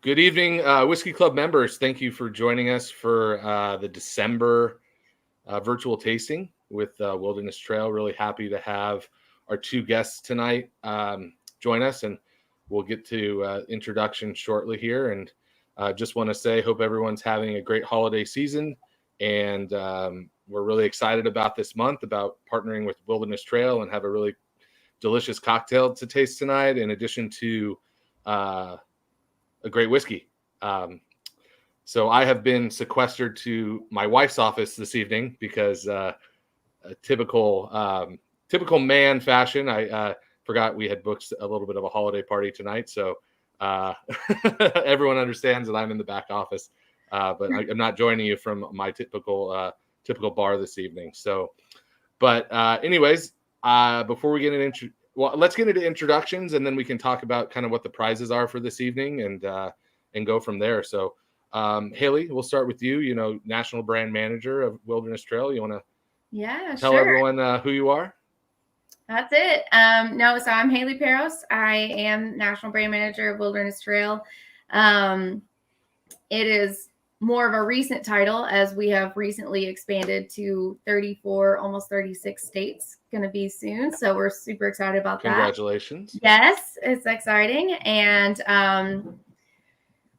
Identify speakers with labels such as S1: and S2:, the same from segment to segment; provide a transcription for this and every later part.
S1: Good evening, Whiskey Club members. Thank you for joining us for the December virtual tasting with Wilderness Trail. Really happy to have our two guests tonight join us, and we'll get to introduction shortly here. And just want to say, hope everyone's having a great holiday season, and we're really excited about this month, about partnering with Wilderness Trail, and have a really delicious cocktail to taste tonight, in addition to a great whiskey. So I have been sequestered to my wife's office this evening because a typical man fashion. I forgot we had booked a little bit of a holiday party tonight, so everyone understands that I'm in the back office, but I'm not joining you from my typical bar this evening. So, but anyways, before we get into let's get into introductions, and then we can talk about kind of what the prizes are for this evening, and go from there. So, Haley, we'll start with you. You know, National Brand Manager of Wilderness Trail. You want to tell everyone who you are?
S2: That's it. No, so I'm Haley Peros. I am National Brand Manager of Wilderness Trail. It is more of a recent title, as we have recently expanded to 34, almost 36 states, going to be soon. So we're super excited about that.
S1: Congratulations.
S2: Yes, it's exciting. And,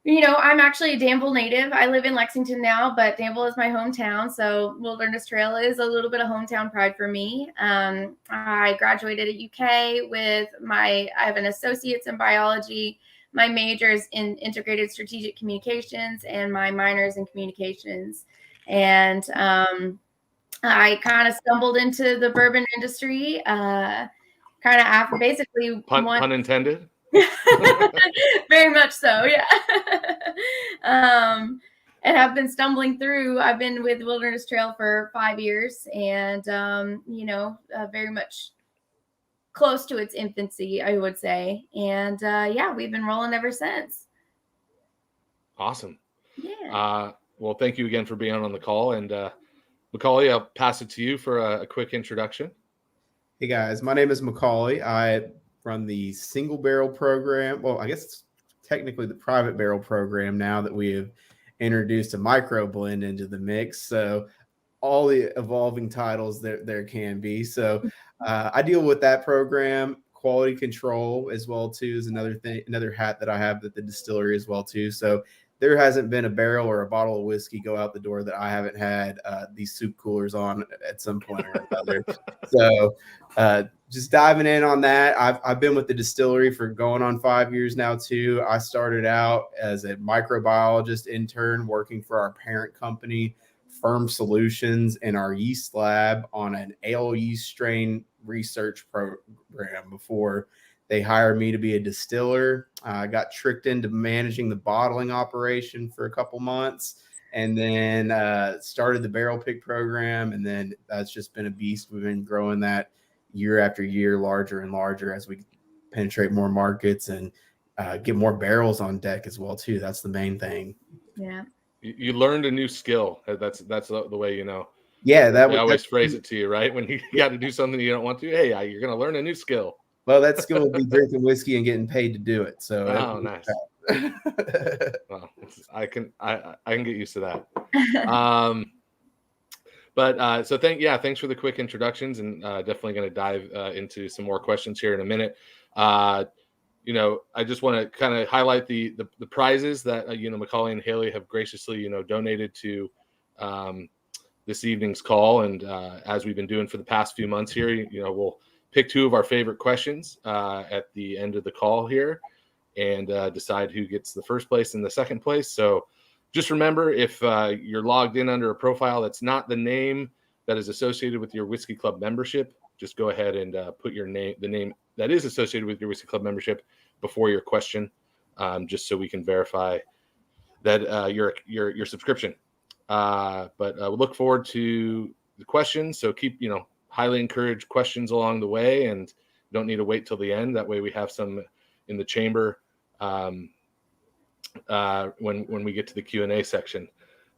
S2: you know, I'm actually a Danville native. I live in Lexington now, but Danville is my hometown. So Wilderness Trail is a little bit of hometown pride for me. I graduated at UK with I have an associate's in biology. My major is in integrated strategic communications, and my minor is in communications. And I kind of stumbled into the bourbon industry, kind of after basically
S1: pun intended.
S2: Very much so, yeah. And I've been stumbling through. I've been with Wilderness Trail for 5 years, and you know, very much close to its infancy, I would say. And yeah, we've been rolling ever since.
S1: Awesome.
S2: Yeah.
S1: Well, thank you again for being on the call. And Macaulay, I'll pass it to you for a quick introduction.
S3: Hey guys, my name is Macaulay. I run the single barrel program. Well, I guess it's technically the private barrel program now that we have introduced a micro blend into the mix. So all the evolving titles there can be. So I deal with that program. Quality control as well too is another hat that I have at the distillery as well too. So there hasn't been a barrel or a bottle of whiskey go out the door that I haven't had these soup coolers on at some point or another. So just diving in on that, I've been with the distillery for going on 5 years now too. I started out as a microbiologist intern working for our parent company, Firm Solutions, in our yeast lab on an ale yeast strain research program before they hired me to be a distiller. I got tricked into managing the bottling operation for a couple months, and then started the barrel pick program. And then that's just been a beast. We've been growing that year after year, larger and larger as we penetrate more markets and get more barrels on deck as well too. That's the main thing.
S2: Yeah.
S1: You learned a new skill. That's the way, you know.
S3: Yeah,
S1: I always phrase it to you, right? When you got to do something you don't want to, hey, you're going to learn a new skill.
S3: Well, that skill would be drinking whiskey and getting paid to do it. So,
S1: oh, nice. Well, I can get used to that. But so thanks for the quick introductions, and definitely going to dive into some more questions here in a minute. You know, I just want to kind of highlight the prizes that you know, Macaulay and Haley have graciously, you know, donated to this evening's call. And as we've been doing for the past few months here, you know, we'll pick two of our favorite questions at the end of the call here, and decide who gets the first place and the second place. So just remember, if you're logged in under a profile that's not the name that is associated with your Whiskey Club membership, just go ahead and put the name that is associated with your Whiskey Club membership before your question, just so we can verify that your subscription. But we'll look forward to the questions. So keep, you know, highly encourage questions along the way, and don't need to wait till the end. That way we have some in the chamber when we get to the Q&A section.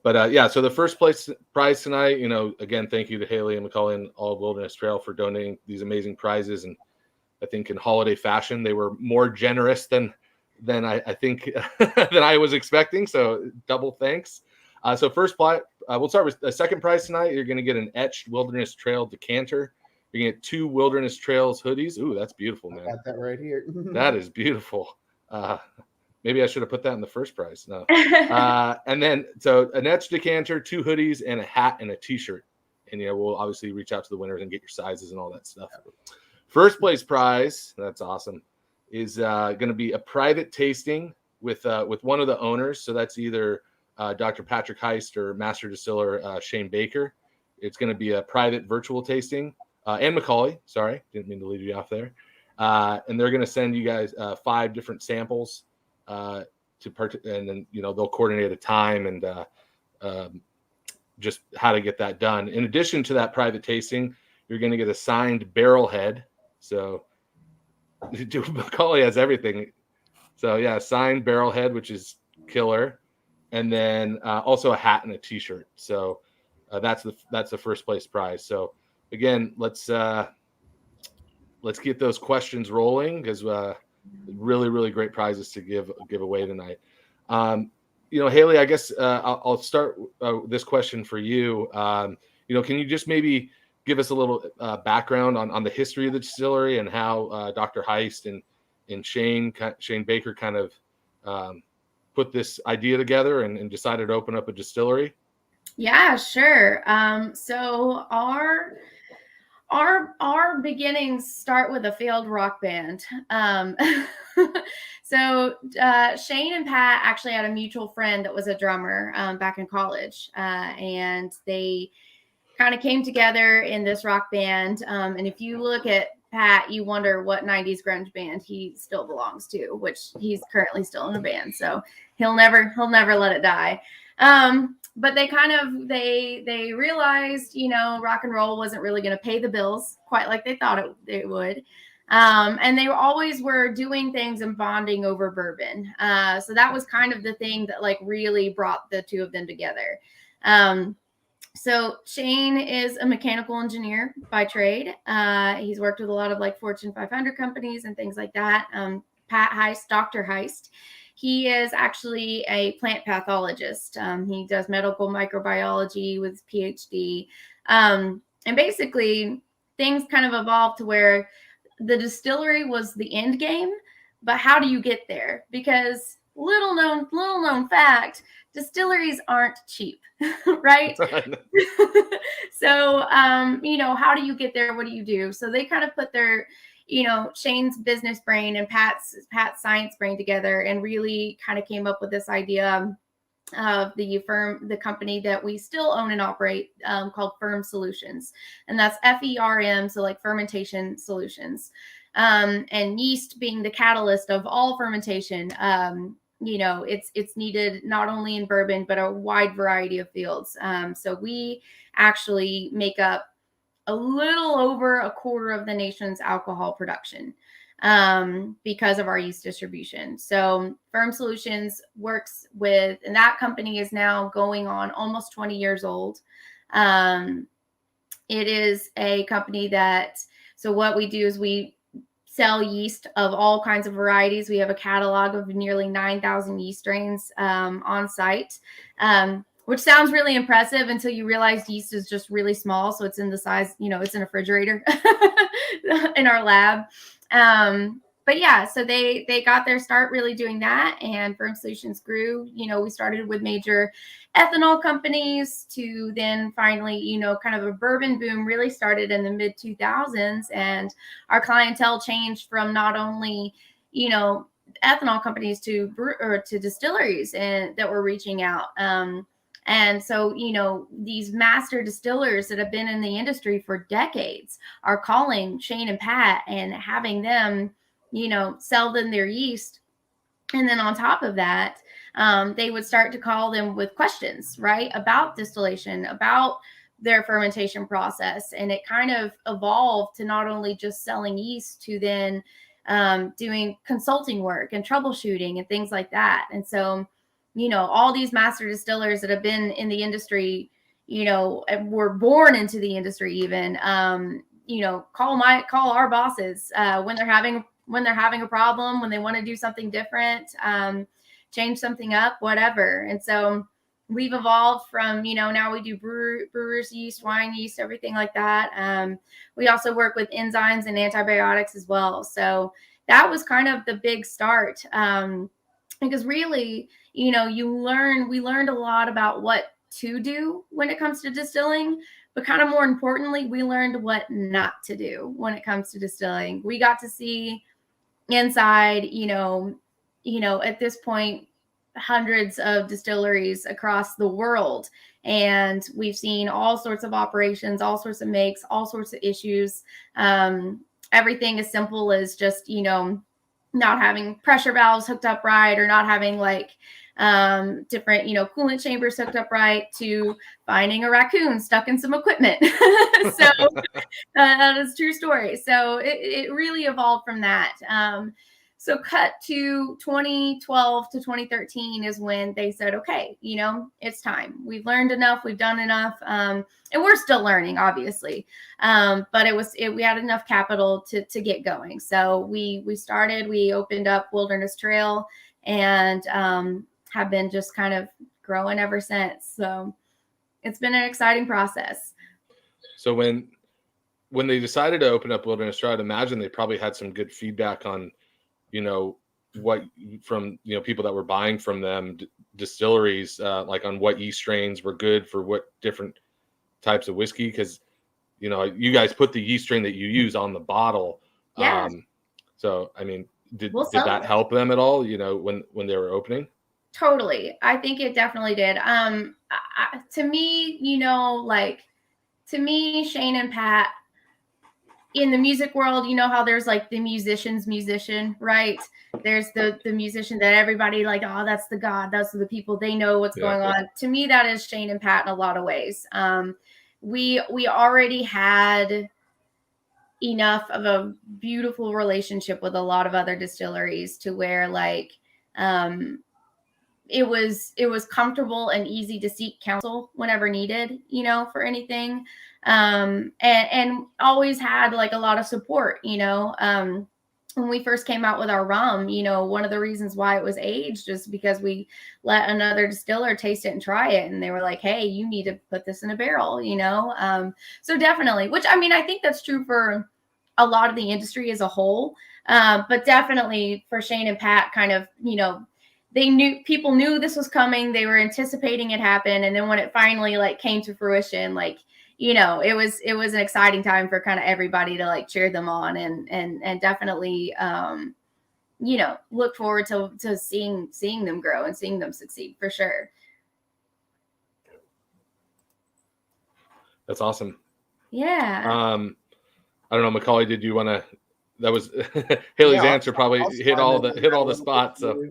S1: But yeah, so the first place prize tonight, you know, again, thank you to Haley and Macaulay and all of Wilderness Trail for donating these amazing prizes. And I think in holiday fashion, they were more generous than than I think than I was expecting. So double thanks. So first plot, we'll start with the second prize tonight. You're going to get an etched Wilderness Trail decanter. You're going to get 2 Wilderness Trails hoodies. Ooh, that's beautiful, man.
S3: I got that right here.
S1: That is beautiful. Maybe I should have put that in the first prize. No. And then, so an etched decanter, 2 hoodies, and a hat and a t-shirt. And, we'll obviously reach out to the winners and get your sizes and all that stuff. First place prize, that's awesome, is going to be a private tasting with one of the owners. So that's either Dr. Patrick Heist or Master Distiller Shane Baker. It's going to be a private virtual tasting. And Macaulay, sorry, didn't mean to leave you off there. And they're going to send you guys 5 different samples and then they'll coordinate a time and just how to get that done. In addition to that private tasting, you're going to get a signed barrel head. So Macaulay has everything. So yeah, signed barrel head, which is killer, and then also a hat and a t-shirt. So that's the first place prize. So again, let's get those questions rolling, because really, really great prizes to give away tonight. Haley, I guess I'll start this question for you. Can you just maybe give us a little background on the history of the distillery and how Dr. Heist and Shane Baker kind of put this idea together and decided to open up a distillery?
S2: Yeah, sure. So our beginnings start with a failed rock band. So Shane and Pat actually had a mutual friend that was a drummer back in college, and they kind of came together in this rock band. And if you look at Pat, you wonder what 90s grunge band he still belongs to, which he's currently still in a band. So he'll never let it die. But they realized, rock and roll wasn't really going to pay the bills quite like they thought it would. And they always were doing things and bonding over bourbon. So that was kind of the thing that really brought the two of them together. So Shane is a mechanical engineer by trade. He's worked with a lot of Fortune 500 companies and things like that. Pat Heist, Dr. Heist, he is actually a plant pathologist. He does medical microbiology with his PhD. And basically things kind of evolved to where the distillery was the end game, but how do you get there? Because little known fact, distilleries aren't cheap, right? So, how do you get there? What do you do? So they kind of put their, Shane's business brain and Pat's science brain together and really kind of came up with this idea of the company that we still own and operate, called Ferm Solutions. And that's FERM, so fermentation solutions. And yeast being the catalyst of all fermentation. It's needed not only in bourbon, but a wide variety of fields. So we actually make up a little over a quarter of the nation's alcohol production because of our yeast distribution. So Ferm Solutions works with, and that company is now going on almost 20 years old. It is a company so what we do is we sell yeast of all kinds of varieties. We have a catalog of nearly 9,000 yeast strains on site, which sounds really impressive until you realize yeast is just really small. So it's in the size, it's in a refrigerator in our lab. But yeah, so they got their start really doing that, and Ferm Solutions grew. We started with major ethanol companies to then finally, kind of a bourbon boom really started in the mid 2000s, and our clientele changed from not only, ethanol companies to distilleries and that were reaching out. And so, these master distillers that have been in the industry for decades are calling Shane and Pat and having them, sell them their yeast. And then on top of that, they would start to call them with questions, right, about distillation, about their fermentation process. And it kind of evolved to not only just selling yeast to then doing consulting work and troubleshooting and things like that. And so, all these master distillers that have been in the industry, were born into the industry even, call our bosses when they're having when they're having a problem, when they want to do something different, change something up, whatever. And so we've evolved from, now we do brewer's yeast, wine yeast, everything like that. We also work with enzymes and antibiotics as well. So that was kind of the big start. Because really, we learned a lot about what to do when it comes to distilling, but kind of more importantly, we learned what not to do when it comes to distilling. We got to see inside, at this point, hundreds of distilleries across the world. And we've seen all sorts of operations, all sorts of makes, all sorts of issues. Everything as simple as just, not having pressure valves hooked up right, or not having different, coolant chambers hooked up right, to finding a raccoon stuck in some equipment. So that is a true story. So it really evolved from that. So cut to 2012 to 2013 is when they said, okay, it's time. We've learned enough. We've done enough. And we're still learning, obviously. But we had enough capital to get going. So we opened up Wilderness Trail, and have been just kind of growing ever since. So it's been an exciting process.
S1: So when they decided to open up Wilderness Trail, I'd imagine they probably had some good feedback on, what from, people that were buying from them, distilleries, on what yeast strains were good for what different types of whiskey. Cause you guys put the yeast strain that you use on the bottle.
S2: Yeah.
S1: So, I mean, did that help them at all, when they were opening?
S2: Totally. I think it definitely did. To me, to me, Shane and Pat, in the music world, how there's the musician, right? There's the musician that everybody oh, that's the God, that's the people, they know what's going on. To me, that is Shane and Pat in a lot of ways. We already had enough of a beautiful relationship with a lot of other distilleries to where it was comfortable and easy to seek counsel whenever needed, for anything. And always had a lot of support, when we first came out with our rum, one of the reasons why it was aged is because we let another distiller taste it and try it. And they were like, hey, you need to put this in a barrel, so definitely, which, I think that's true for a lot of the industry as a whole. But definitely for Shane and Pat, kind of, people knew this was coming. They were anticipating it happen. And then when it finally came to fruition, it was an exciting time for kind of everybody to cheer them on and definitely, look forward to seeing them grow and seeing them succeed for sure.
S1: That's awesome.
S2: Yeah.
S1: I don't know, Macaulay, did you want to, that was Haley's answer probably hit all the spots. So,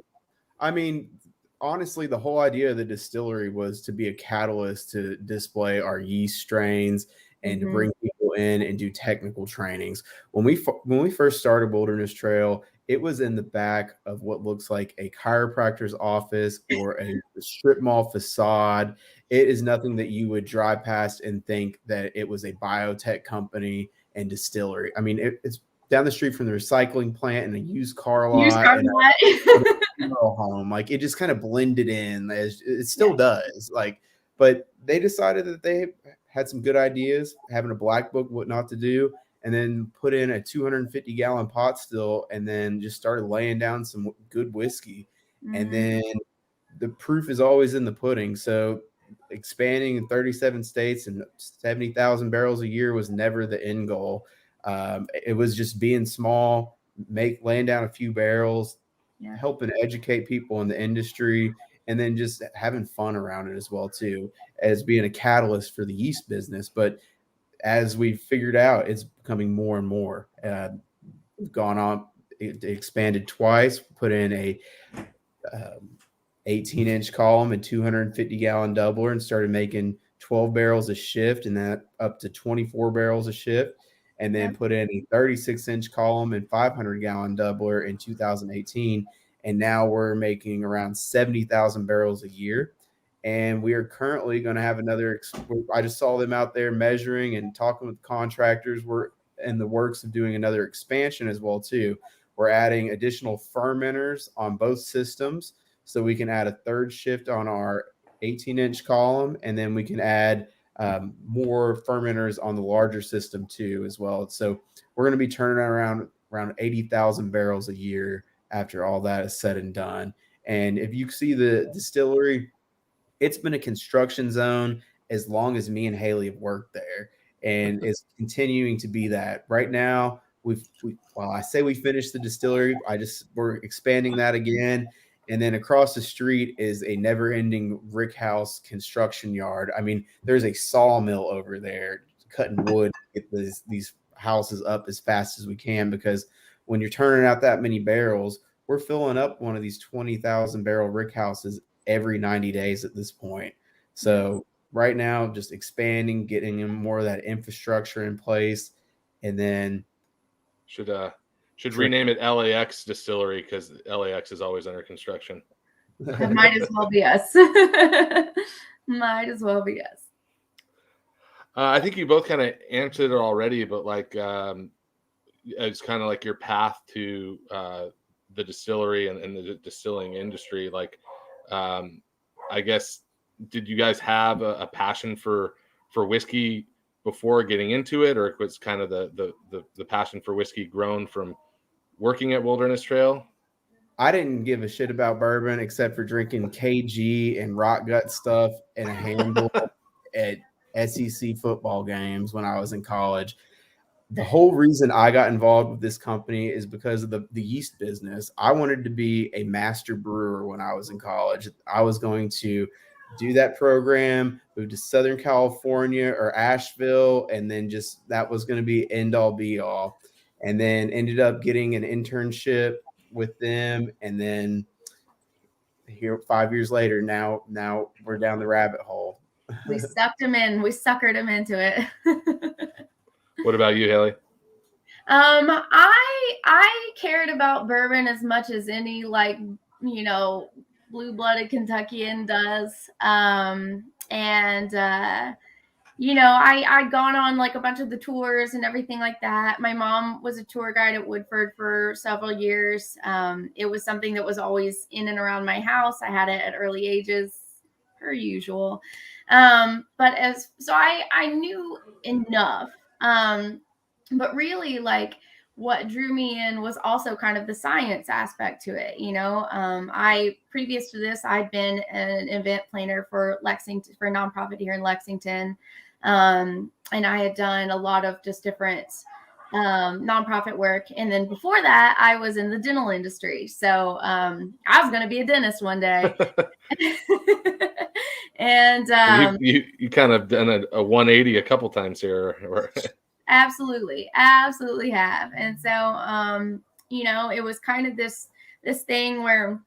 S3: honestly, the whole idea of the distillery was to be a catalyst to display our yeast strains and to bring people in and do technical trainings. When we first started Wilderness Trail, it was in the back of what looks like a chiropractor's office or a strip mall facade. It is nothing that you would drive past and think that it was a biotech company and distillery. It's down the street from the recycling plant and a used car lot. Home. It just kind of blended in, as it still does. But they decided that they had some good ideas, having a black book, what not to do, and then put in a 250-gallon pot still, and then just started laying down some good whiskey. And then the proof is always in the pudding. So expanding in 37 states and 70,000 barrels a year was never the end goal. It was just being small, laying down a few barrels, helping educate people in the industry, and then just having fun around it as well, too, as being a catalyst for the yeast business. But as we figured out, it's becoming more and more. We've gone on, it expanded twice, put in a 18-inch column and 250-gallon doubler, and started making 12 barrels a shift, and that up to 24 barrels a shift. And then put in a 36-inch column and 500-gallon doubler in 2018. And now we're making around 70,000 barrels a year. And we are currently going to have another. I just saw them out there measuring and talking with contractors. We're in the works of doing another expansion as well, too. we're adding additional fermenters on both systems. So we can add a third shift on our 18-inch column, and then we can add more fermenters on the larger system too as well. So we're going to be turning around 80,000 barrels a year after all that is said and done. And if you see the distillery, it's been a construction zone as long as me and Haley have worked there, and it's continuing to be that. Right now, well, I say we finished the distillery. We're expanding that again. And then across the street is a never-ending rick house construction yard. I mean, there's a sawmill over there cutting wood to get these houses up as fast as we can, because when you're turning out that many barrels, we're filling up one of these 20,000 barrel rick houses every 90 days at this point. So right now, just expanding, getting more of that infrastructure in place, and then
S1: should rename it LAX Distillery, because LAX is always under construction.
S2: It might as well be us. Might as well be us.
S1: I think you both kind of answered it already, but like it's kind of like your path to the distillery and the distilling industry. Like, I guess, did you guys have a passion for whiskey before getting into it, or was kind of the passion for whiskey grown from working at Wilderness Trail?
S3: I didn't give a shit about bourbon except for drinking KG and rock gut stuff and a handle at SEC football games when I was in college. The whole reason I got involved with this company is because of the yeast business. I wanted to be a master brewer when I was in college. I was going to do that program, move to Southern California or Asheville, and then just that was going to be end all be all. And then ended up getting an internship with them, and then here 5 years later, now we're down the rabbit hole.
S2: We sucked him in. We suckered him into it.
S1: What about you, Haley?
S2: I cared about bourbon as much as any, like, blue-blooded Kentuckian does. I'd gone on like a bunch of the tours and everything like that. My mom was a tour guide at Woodford for several years. It was something that was always in and around my house. I had it at early ages, per usual. I knew enough. But really, like, what drew me in was also kind of the science aspect to it. Previous to this, I'd been an event planner for Lexington, for a nonprofit here in Lexington. And I had done a lot of just different nonprofit work. And then before that, I was in the dental industry. So I was going to be a dentist one day. And
S1: you kind of done a 180 a couple times here.
S2: Absolutely have. And so, it was kind of this thing where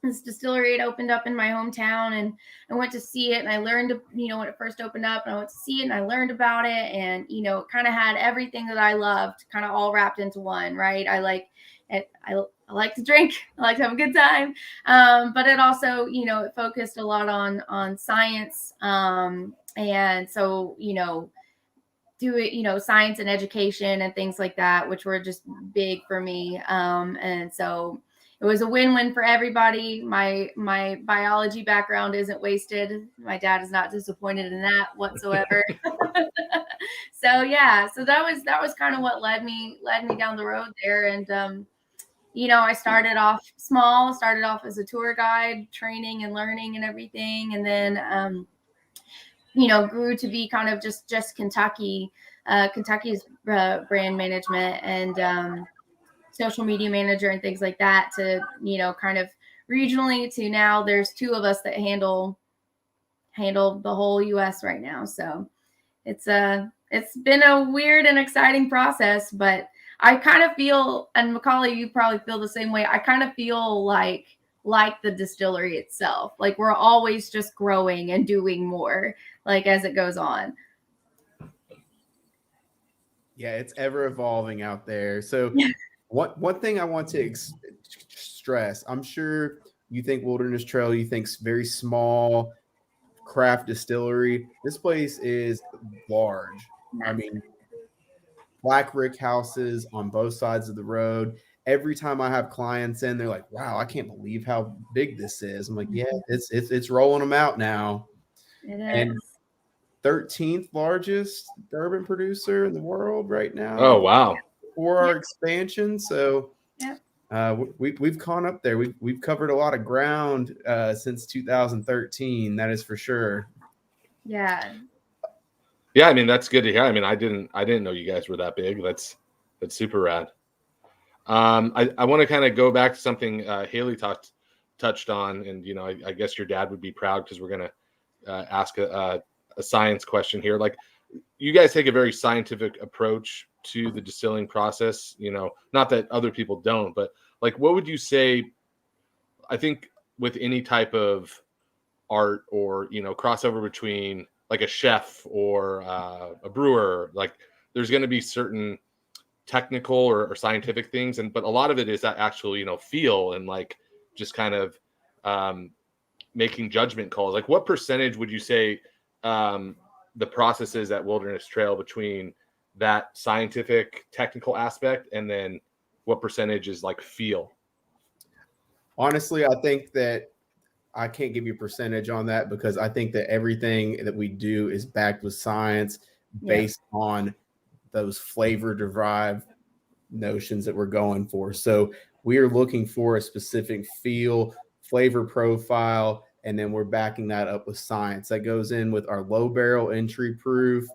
S2: this distillery had opened up in my hometown, and I went to see it, and I learned, when it first opened up, and I went to see it and I learned about it, and, it kind of had everything that I loved kind of all wrapped into one, right? I like it. I like to drink. I like to have a good time. But it also, it focused a lot on science. And so, do it, science and education and things like that, which were just big for me. And so it was a win-win for everybody. My biology background isn't wasted. My dad is not disappointed in that whatsoever. So that was kind of what led me down the road there. And I started off small, started off as a tour guide, training and learning and everything, and then grew to be kind of just Kentucky's brand management and social media manager and things like that, to, kind of regionally, to now there's two of us that handle the whole US right now. So it's been a weird and exciting process, but I kind of feel, and Macaulay, you probably feel the same way, I kind of feel like the distillery itself, like we're always just growing and doing more, like, as it goes on.
S3: Yeah, it's ever evolving out there. So one thing I want to stress, I'm sure you think Wilderness Trail, you think very small craft distillery. This place is large. I mean, black brick houses on both sides of the road. every time I have clients in, they're like, wow, I can't believe how big this is. I'm like, yeah, it's rolling them out now.
S2: It
S3: And
S2: is.
S3: 13th largest bourbon producer in the world right now.
S1: Oh, wow.
S3: For our expansion. So
S2: Yep.
S3: We've gone up there. We've covered a lot of ground since 2013. That is for sure.
S2: Yeah.
S1: Yeah, I mean, that's good to hear. I mean, I didn't know you guys were that big. That's super rad. I want to kind of go back to something Haley touched on, and I guess your dad would be proud because we're gonna ask a science question here. Like, you guys take a very scientific approach to the distilling process. Not that other people don't, but like, what would you say? I think with any type of art or crossover between like a chef or a brewer, like there's going to be certain technical or scientific things, but a lot of it is that actual feel and like just kind of making judgment calls. Like, what percentage would you say the process is at Wilderness Trail between that scientific technical aspect, and then what percentage is like feel?
S3: Honestly, I think that I can't give you a percentage on that, because I think that everything that we do is backed with science based on those flavor derived notions that we're going for. So we are looking for a specific feel, flavor profile, and then we're backing that up with science. That goes in with our low barrel entry proof,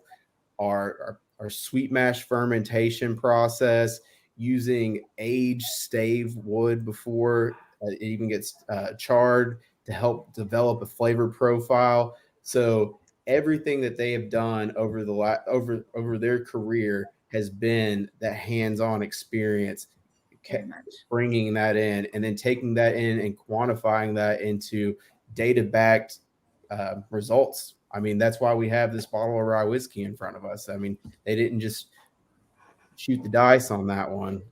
S3: our sweet mash fermentation process, using aged stave wood before it even gets charred to help develop a flavor profile. So everything that they have done over over their career has been that hands-on experience, bringing that in and then taking that in and quantifying that into data-backed results. I mean, that's why we have this bottle of rye whiskey in front of us. I mean, they didn't just shoot the dice on that one.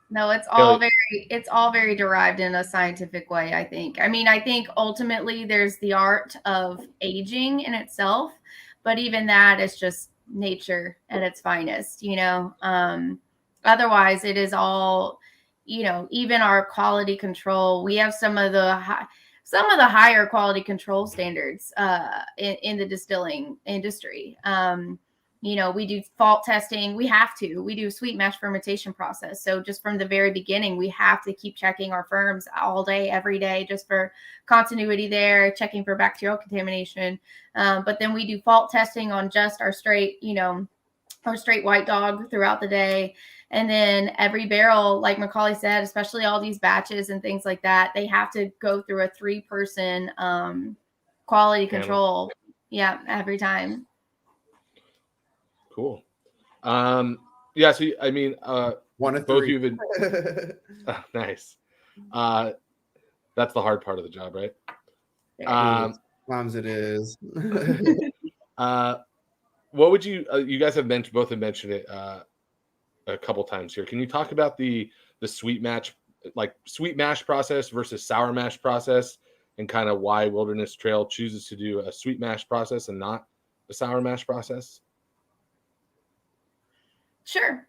S2: No, it's all very derived in a scientific way, I think. I mean, I think ultimately there's the art of aging in itself, but even that is just nature at its finest, Otherwise, it is all, even our quality control. We have some of the higher quality control standards in the distilling industry. We do fault testing. We do sweet mash fermentation process. So just from the very beginning, we have to keep checking our firms all day, every day, just for continuity there, checking for bacterial contamination. But then we do fault testing on just our straight, our straight white dog throughout the day. And then every barrel, like Macaulay said, especially all these batches and things like that, they have to go through a 3-person quality control. Yeah, every time.
S1: Cool. Yeah. So I mean,
S3: one of
S1: both
S3: three.
S1: of you have nice. That's the hard part of the job, right?
S3: Sometimes it is.
S1: What would you guys have both have mentioned it a couple times here. Can you talk about the sweet mash process versus sour mash process, and kind of why Wilderness Trail chooses to do a sweet mash process and not a sour mash process?
S2: Sure.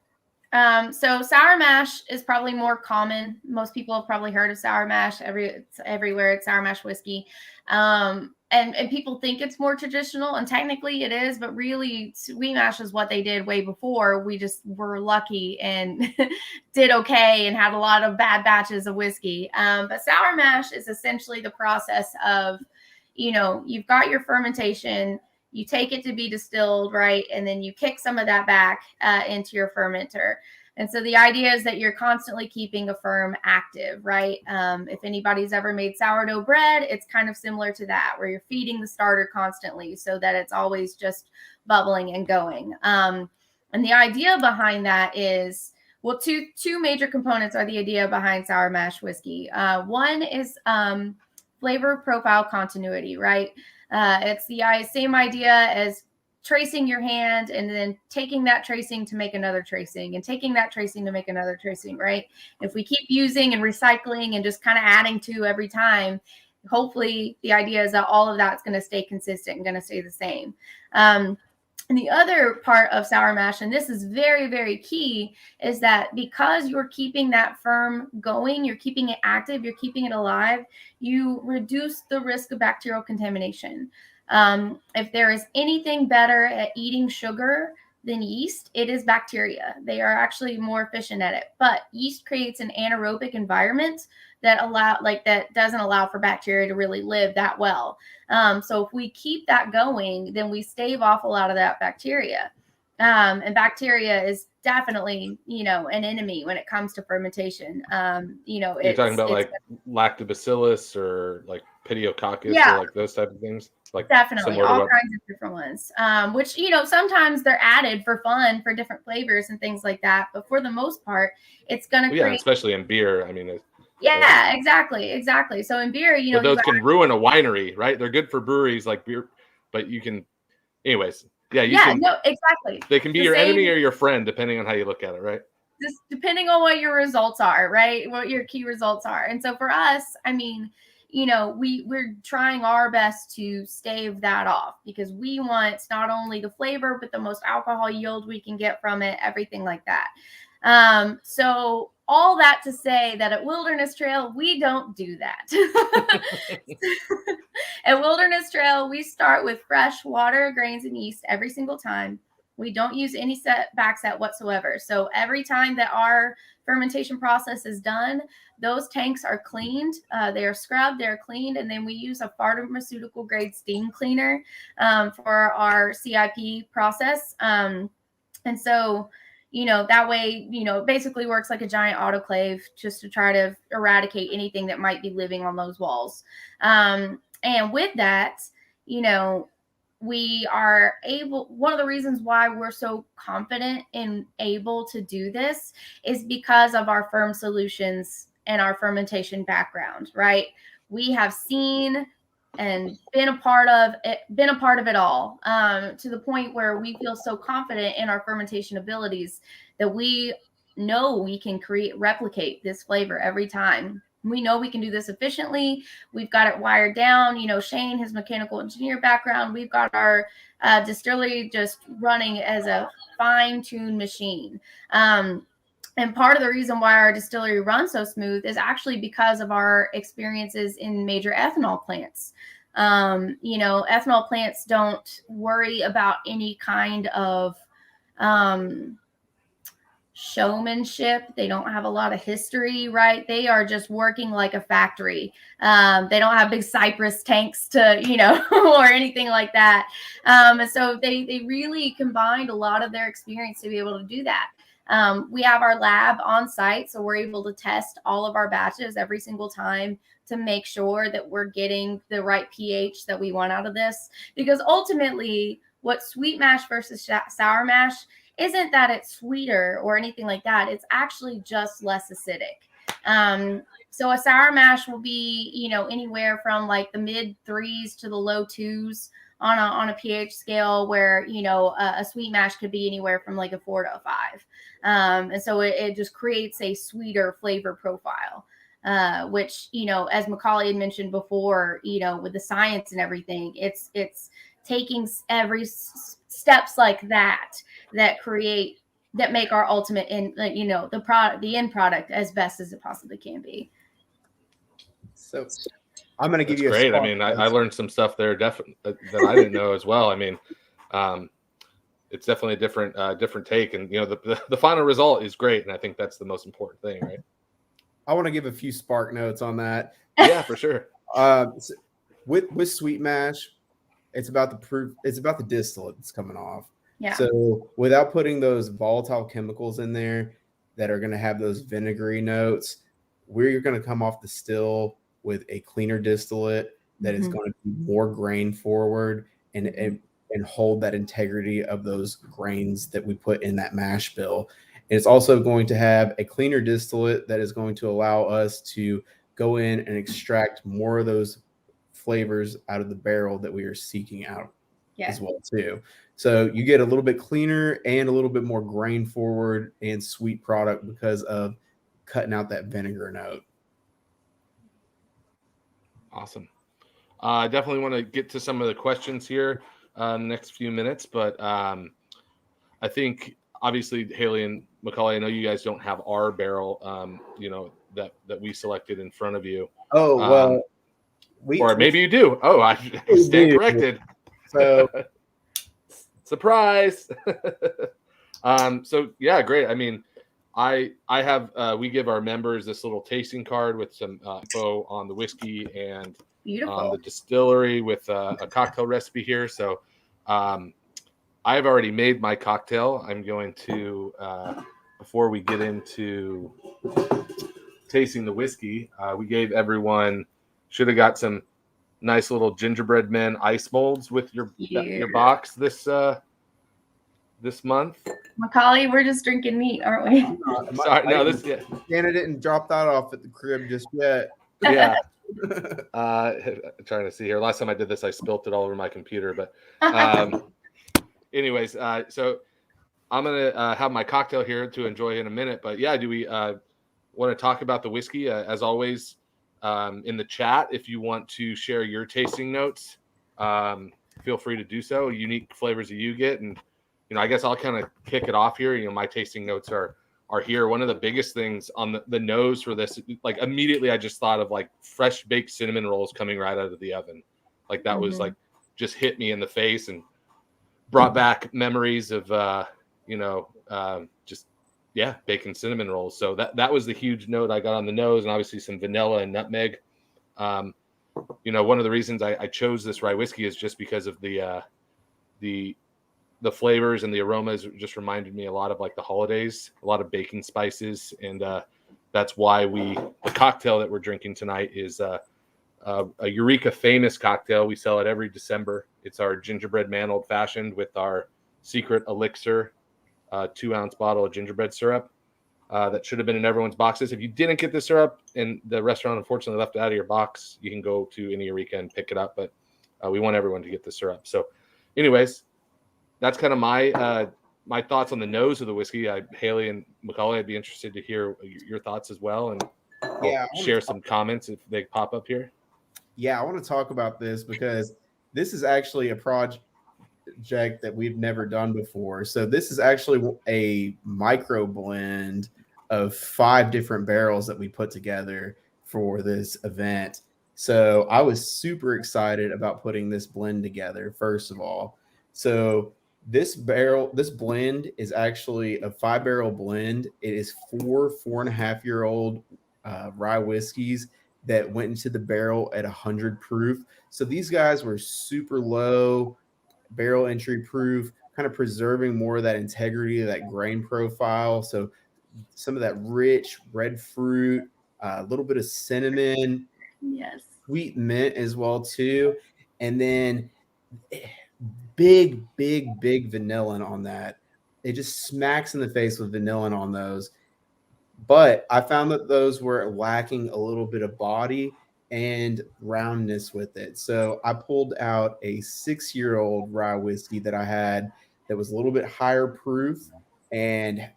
S2: So sour mash is probably more common. Most people have probably heard of sour mash. It's everywhere. It's sour mash whiskey. And people think it's more traditional, and technically it is, but really sweet mash is what they did way before. We just were lucky and did okay and had a lot of bad batches of whiskey. But sour mash is essentially the process of, you've got your fermentation, you take it to be distilled, right? And then you kick some of that back into your fermenter. And so the idea is that you're constantly keeping a firm active, right? If anybody's ever made sourdough bread, it's kind of similar to that, where you're feeding the starter constantly so that it's always just bubbling and going. And the idea behind that is, well, two major components are the idea behind sour mash whiskey. One is flavor profile continuity, right? It's the same idea as tracing your hand and then taking that tracing to make another tracing and taking that tracing to make another tracing, right? If we keep using and recycling and just kind of adding to every time, hopefully the idea is that all of that's going to stay consistent and going to stay the same. And the other part of sour mash, and this is very, very key, is that because you're keeping that firm going, you're keeping it active, you're keeping it alive, you reduce the risk of bacterial contamination. If there is anything better at eating sugar than yeast, it is bacteria. They are actually more efficient at it. But yeast creates an anaerobic environment that doesn't allow for bacteria to really live that well. So if we keep that going, then we stave off a lot of that bacteria. And bacteria is definitely, an enemy when it comes to fermentation.
S1: You're talking about like lactobacillus or like pediococcus or like those type of things. Like
S2: definitely all kinds of different ones, which, sometimes they're added for fun for different flavors and things like that. But for the most part, it's going to create.
S1: Yeah, especially in beer. I mean,
S2: yeah, exactly. So in beer,
S1: but those can ruin a winery, right? They're good for breweries like beer, but you can, anyways. Yeah,
S2: no, exactly.
S1: They can be your enemy or your friend, depending on how you look at it, right?
S2: Just depending on what your results are, right? What your key results are. And so for us, I mean, we're trying our best to stave that off because we want not only the flavor, but the most alcohol yield we can get from it, everything like that. So all that to say that at Wilderness Trail, we don't do that. At Wilderness Trail, we start with fresh water, grains, and yeast every single time. We don't use any back set whatsoever. So every time that our fermentation process is done, those tanks are cleaned. They are scrubbed, they're cleaned, and then we use a pharmaceutical grade steam cleaner for our CIP process. And so, that way, it basically works like a giant autoclave just to try to eradicate anything that might be living on those walls. And with that, we are able, one of the reasons why we're so confident and able to do this is because of our firm solutions and our fermentation background, right? We have seen and been a part of it all, to the point where we feel so confident in our fermentation abilities that we know we can replicate this flavor every time. We know we can do this efficiently. We've got it wired down. Shane, his mechanical engineer background, we've got our distillery just running as a fine-tuned machine. And part of the reason why our distillery runs so smooth is actually because of our experiences in major ethanol plants. Ethanol plants don't worry about any kind of showmanship. They don't have a lot of history, right? They are just working like a factory. They don't have big Cypress tanks to, or anything like that. And so they really combined a lot of their experience to be able to do that. We have our lab on site, so we're able to test all of our batches every single time to make sure that we're getting the right pH that we want out of this. Because ultimately, what sweet mash versus sour mash isn't that it's sweeter or anything like that. It's actually just less acidic. So a sour mash will be, anywhere from like the mid 3s to the low 2s on a pH scale, where, a sweet mash could be anywhere from like a 4 to a 5. And so it just creates a sweeter flavor profile, which, as Macaulay had mentioned before, with the science and everything, it's taking every steps like that make our ultimate the end product as best as it possibly can be.
S3: So I'm going to give you
S1: great. I mean, I learned some stuff there definitely that I didn't know as well. I mean, it's definitely a different take, and the final result is great, and I think that's the most important thing, right?
S3: I want to give a few spark notes on that.
S1: Yeah, for sure.
S3: With sweet mash, it's about the distillate that's coming off.
S2: Yeah.
S3: So without putting those volatile chemicals in there that are going to have those vinegary notes, we're going to come off the still with a cleaner distillate that is going to be more grain forward and hold that integrity of those grains that we put in that mash bill. And it's also going to have a cleaner distillate that is going to allow us to go in and extract more of those flavors out of the barrel that we are seeking out as well too. So you get a little bit cleaner and a little bit more grain forward and sweet product because of cutting out that vinegar note.
S1: Awesome. I definitely want to get to some of the questions here. in the next few minutes, but I think obviously Haley and Macaulay, I know you guys don't have our barrel, that we selected in front of you.
S3: Oh, well,
S1: or maybe you do. Oh, I stand corrected.
S3: So
S1: surprise. So yeah, great. I mean, I have we give our members this little tasting card with some info on the whiskey and on the distillery with a cocktail recipe here. So I've already made my cocktail. I'm going to before we get into tasting the whiskey, we gave everyone should have got some nice little gingerbread men ice molds with your box this month.
S2: Macaulay, we're just drinking neat, aren't we?
S1: Sorry, no,
S3: Anna didn't drop that off at the crib just yet.
S1: Yeah. Trying to see here. Last time I did this, I spilt it all over my computer. But anyways, so I'm gonna have my cocktail here to enjoy in a minute. But yeah, do we want to talk about the whiskey? As always, in the chat, if you want to share your tasting notes, feel free to do so. Unique flavors that you get, and I guess I'll kind of kick it off here. My tasting notes are here. One of the biggest things on the nose for this, like immediately I just thought of like fresh baked cinnamon rolls coming right out of the oven. Like that was like just hit me in the face and brought back memories of baking cinnamon rolls. So that was the huge note I got on the nose, and obviously some vanilla and nutmeg. One of the reasons I chose this rye whiskey is just because of the flavors and the aromas. Just reminded me a lot of like the holidays, a lot of baking spices. And that's why the cocktail that we're drinking tonight is a Eureka famous cocktail. We sell it every December. It's our gingerbread man old fashioned with our secret elixir 2-ounce bottle of gingerbread syrup that should have been in everyone's boxes. If you didn't get the syrup and the restaurant unfortunately left it out of your box, you can go to any Eureka and pick it up. But we want everyone to get the syrup. So anyways, that's kind of my thoughts on the nose of the whiskey. Haley and Macaulay, I'd be interested to hear your thoughts as well, and share some comments if they pop up here.
S3: Yeah, I want to talk about this because this is actually a project that we've never done before. So this is actually a micro blend of 5 different barrels that we put together for this event. So I was super excited about putting this blend together, first of all. So this blend is actually a 5-barrel blend. It is 4.5-year-old rye whiskeys that went into the barrel at 100 proof. So these guys were super low barrel entry proof, kind of preserving more of that integrity of that grain profile. So some of that rich red fruit, a little bit of cinnamon, sweet mint as well too. And then big vanilla on that. It just smacks in the face with vanilla on those. But I found that those were lacking a little bit of body and roundness with it. So I pulled out a 6-year-old rye whiskey that I had that was a little bit higher proof and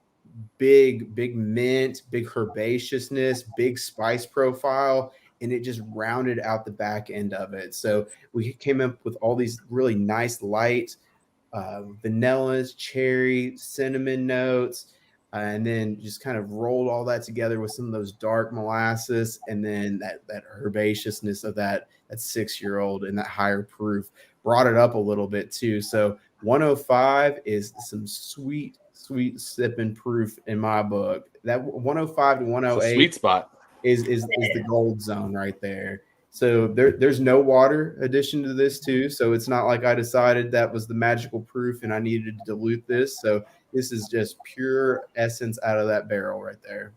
S3: big mint, big herbaceousness, big spice profile, and it just rounded out the back end of it. So we came up with all these really nice light vanillas, cherry, cinnamon notes, and then just kind of rolled all that together with some of those dark molasses, and then that herbaceousness of that 6-year-old and that higher proof brought it up a little bit too. So 105 is some sweet sipping proof in my book. That 105 to 108
S1: sweet spot
S3: is the gold zone right there. So there's no water addition to this too. So it's not like I decided that was the magical proof and I needed to dilute this. So this is just pure essence out of that barrel right there.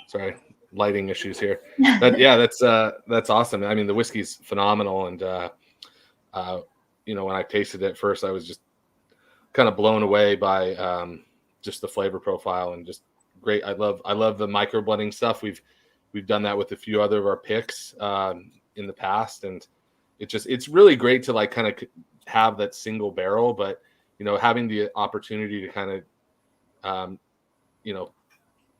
S1: Sorry, lighting issues here. But yeah, that's awesome. I mean, the whiskey's phenomenal, and when I tasted it first, I was just kind of blown away by just the flavor profile and just great. I love the micro blending stuff. We've done that with a few other of our picks in the past, and it's really great to like kind of have that single barrel, but having the opportunity to kind of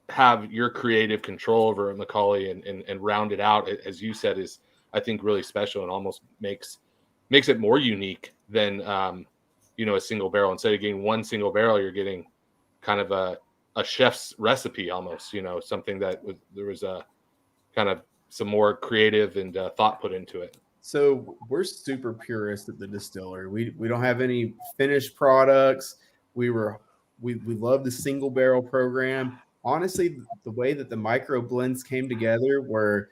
S1: have your creative control over Macaulay and round it out, as you said, is I think really special and almost makes it more unique than a single barrel. Instead of getting one single barrel, you're getting kind of a chef's recipe almost, something that there was a kind of some more creative and thought put into it.
S3: So we're super purist at the distillery. We don't have any finished products. We love the single barrel program. Honestly, the way that the micro blends came together were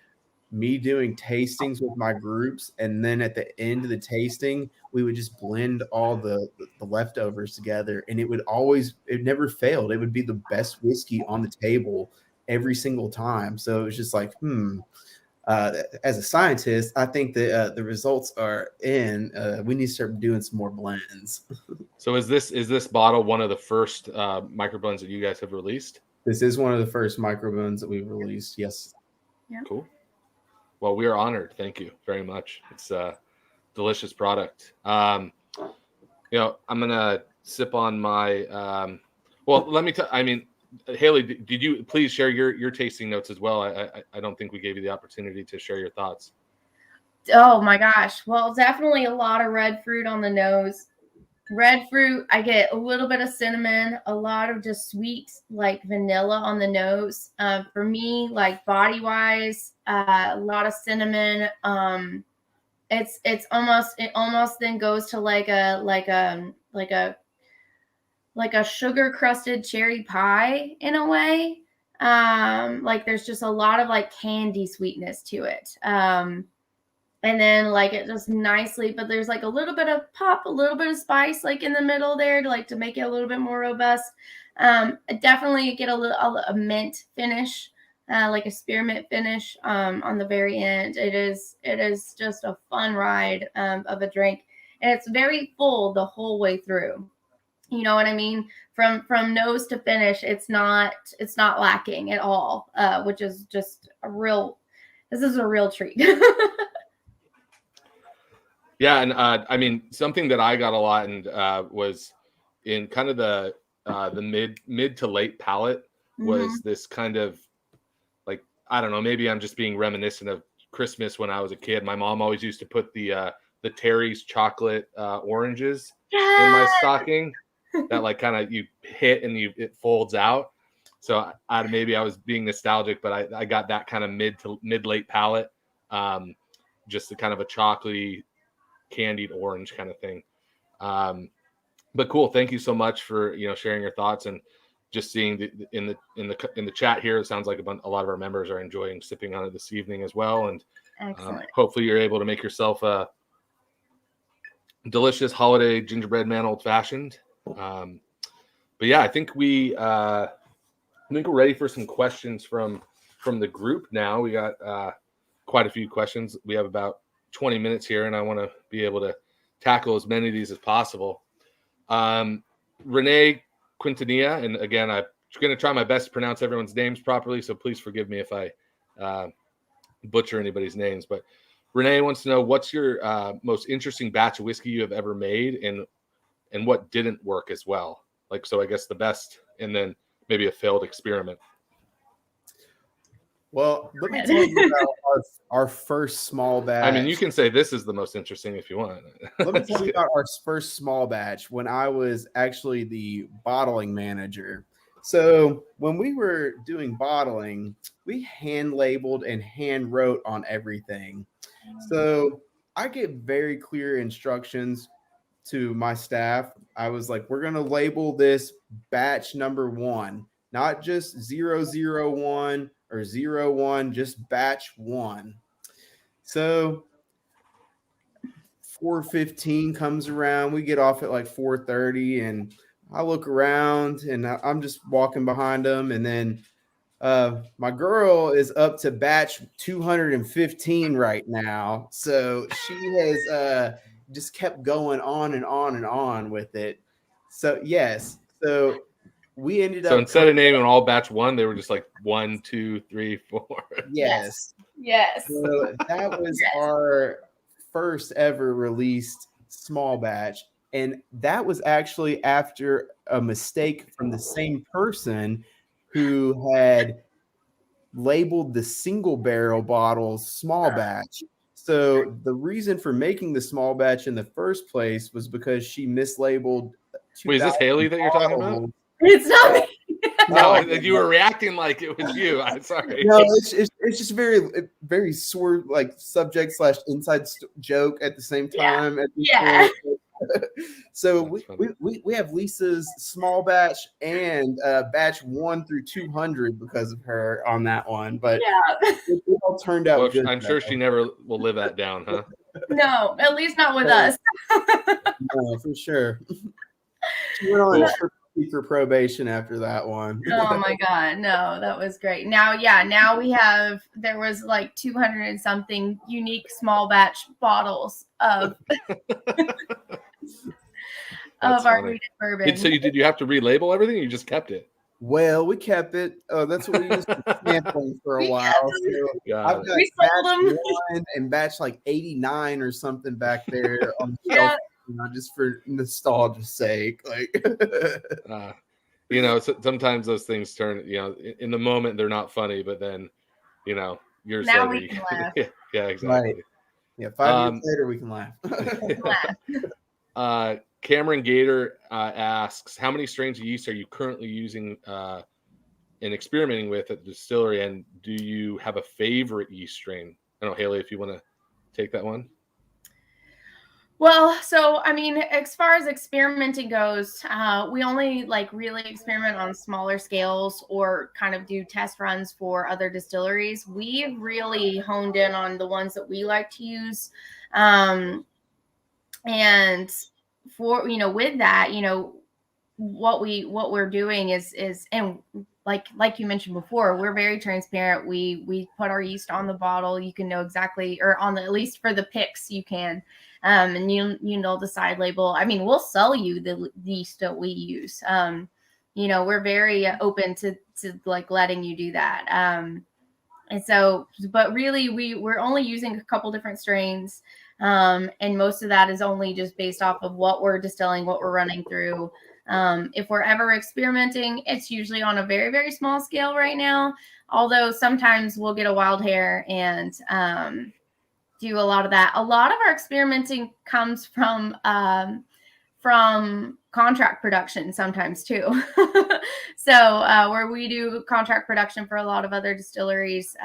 S3: me doing tastings with my groups, and then at the end of the tasting, we would just blend all the leftovers together, and it never failed. It would be the best whiskey on the table every single time. So it was just like, as a scientist, I think that the results are in. We need to start doing some more blends.
S1: So is this bottle one of the first micro blends that you guys have released?
S3: This is one of the first micro blends that we've released. Yes.
S2: Yeah.
S1: Cool. Well, we are honored. Thank you very much. It's a delicious product. I'm gonna sip on my. Well, let me tell. I mean, Haley, did you please share your tasting notes as well? I don't think we gave you the opportunity to share your thoughts.
S2: Oh my gosh. Well, definitely a lot of red fruit on the nose. Red fruit, I get a little bit of cinnamon, a lot of just sweet like vanilla on the nose. For me, like body wise, a lot of cinnamon. It almost then goes to like a sugar crusted cherry pie in a way. Like there's just a lot of like candy sweetness to it. And then like it just nicely, but there's like a little bit of pop, a little bit of spice like in the middle there to make it a little bit more robust. Definitely get a mint finish, like a spearmint finish on the very end. It is just a fun ride of a drink, and it's very full the whole way through. You know what I mean? From nose to finish, it's not lacking at all, which is just this is a real treat.
S1: Yeah, and I mean, something that I got a lot and was in kind of the mid to late palate was this kind of like, I don't know, maybe I'm just being reminiscent of Christmas when I was a kid. My mom always used to put the Terry's chocolate oranges in my stocking that like kind of you hit and it folds out. So maybe I was being nostalgic, but I got that kind of mid late palate, just the kind of a chocolatey candied orange kind of thing. But cool. Thank you so much for sharing your thoughts, and just seeing in the chat here. It sounds like a lot of our members are enjoying sipping on it this evening as well, and hopefully you're able to make yourself a delicious holiday gingerbread man old fashioned. But yeah, I think we're ready for some questions from the group now. We got quite a few questions. We have about 20 minutes here, and I want to be able to tackle as many of these as possible. Renee Quintanilla, and again, I'm going to try my best to pronounce everyone's names properly, so please forgive me if I butcher anybody's names. But Renee wants to know, what's your most interesting batch of whiskey you have ever made, and what didn't work as well? Like, so I guess the best, and then maybe a failed experiment.
S3: Well, let me tell you about our first small batch.
S1: I mean, you can say this is the most interesting if you want.
S3: Let me tell you about our first small batch when I was actually the bottling manager. So when we were doing bottling, we hand labeled and hand wrote on everything. So I get very clear instructions to my staff. I was like, we're going to label this batch number 1, not just 001 or 01, just batch 1. So 4:15 comes around. We get off at like 4:30, and I look around and I'm just walking behind them. And then my girl is up to batch 215 right now. So she has just kept going on and on and on with it. So yes. So we ended up.
S1: So instead of naming all batch 1, they were just like 1, 2, 3, 4.
S2: Yes.
S3: So that was our first ever released small batch. And that was actually after a mistake from the same person who had labeled the single barrel bottles small batch. So the reason for making the small batch in the first place was because she mislabeled.
S1: Wait, is this Haley that you're talking about?
S3: bottles.
S2: It's not me.
S1: No, you were reacting like it was you. I'm sorry.
S3: No, it's just very sore like subject / inside joke at the same time.
S2: Yeah.
S3: So
S1: That's funny.
S3: we have Lisa's small batch and batch 1 through 200 because of her on that one, but
S2: Yeah.
S3: it all turned out
S1: Well,
S3: good.
S1: I'm sure she never will live that down, huh?
S2: No, at least not with us.
S3: No, for sure. She went on
S1: Cool.
S3: speaker probation after that one.
S2: Oh my God. No, that was great. Now there was like 200 and something unique small batch bottles of
S1: That's
S2: our
S1: funny.
S2: wheated bourbon.
S1: So did you have to relabel everything? Or you just kept it.
S3: Well, we kept it. That's what we used for sampling for a while. So
S1: Got
S3: I've
S1: it.
S3: got
S2: We sold
S3: batch
S2: them.
S3: 1 and batch like 89 or something back there on the
S2: Yeah.
S3: shelf, just for nostalgia's sake. Like,
S1: Sometimes those things turn, in the moment they're not funny, but then, years
S2: Now
S1: later.
S2: we can laugh.
S1: Yeah, exactly.
S3: Right. Yeah, 5 years later we can laugh.
S1: Cameron Gator asks, how many strains of yeast are you currently using and experimenting with at the distillery, and do you have a favorite yeast strain? I don't know, Haley, if you want to take that one.
S2: Well, so I mean, as far as experimenting goes, we only really experiment on smaller scales or kind of do test runs for other distilleries. We've really honed in on the ones that we like to use, and for with that, what we're doing is and like you mentioned before, we're very transparent. We put our yeast on the bottle. You can know exactly, or on at least for the picks you can. And you know the side label. I mean, we'll sell you the yeast that we use. We're very open to letting you do that. And so, but really, we're only using a couple different strains, and most of that is only just based off of what we're distilling, what we're running through. If we're ever experimenting, it's usually on a very, very small scale right now. Although sometimes we'll get a wild hair and do a lot of that. A lot of our experimenting comes from contract production sometimes too. So where we do contract production for a lot of other distilleries,